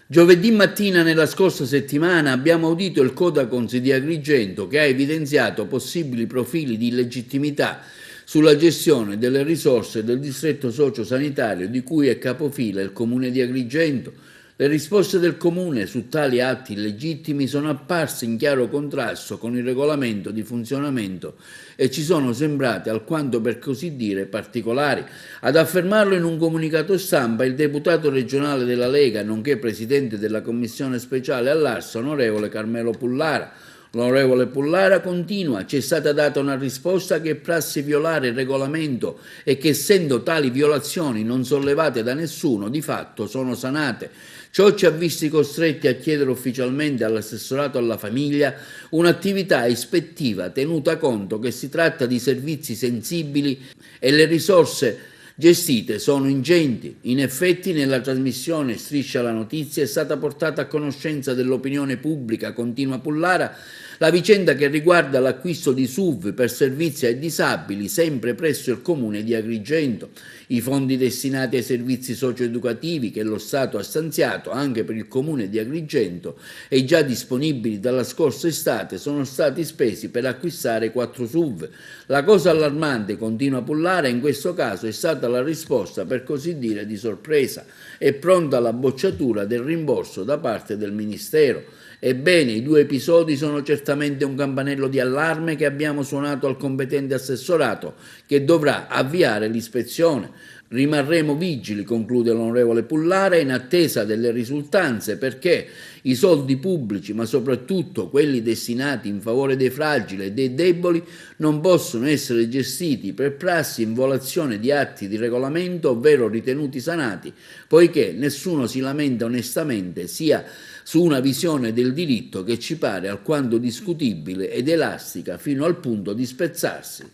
Giovedì mattina nella scorsa settimana abbiamo udito il Codacons di Agrigento che ha evidenziato possibili profili di illegittimità sulla gestione delle risorse del distretto sociosanitario di cui è capofila il Comune di Agrigento. Le risposte del Comune su tali atti illegittimi sono apparse in chiaro contrasto con il regolamento di funzionamento e ci sono sembrate alquanto per così dire particolari. Ad affermarlo in un comunicato stampa il deputato regionale della Lega, nonché presidente della commissione speciale all'Arsa, onorevole Carmelo Pullara. L'onorevole Pullara continua: c'è stata data una risposta che è prassi violare il regolamento e che, essendo tali violazioni non sollevate da nessuno, di fatto sono sanate. Ciò ci ha visti costretti a chiedere ufficialmente all'assessorato alla famiglia un'attività ispettiva tenuta conto che si tratta di servizi sensibili e le risorse gestite sono ingenti. In effetti nella trasmissione Striscia la Notizia è stata portata a conoscenza dell'opinione pubblica, continua Pullara, la vicenda che riguarda l'acquisto di SUV per servizi ai disabili sempre presso il Comune di Agrigento. I fondi destinati ai servizi socioeducativi che lo Stato ha stanziato anche per il Comune di Agrigento e già disponibili dalla scorsa estate sono stati spesi per acquistare 4 SUV. La cosa allarmante, continua Pullara, in questo caso è stata la risposta per così dire di sorpresa. È pronta la bocciatura del rimborso da parte del Ministero. Ebbene, i 2 episodi sono certamente un campanello di allarme che abbiamo suonato al competente assessorato, che dovrà avviare l'ispezione. Rimarremo vigili, conclude l'onorevole Pullara, in attesa delle risultanze, perché i soldi pubblici, ma soprattutto quelli destinati in favore dei fragili e dei deboli, non possono essere gestiti per prassi in violazione di atti di regolamento, ovvero ritenuti sanati, poiché nessuno si lamenta onestamente sia su una visione del diritto che ci pare alquanto discutibile ed elastica fino al punto di spezzarsi.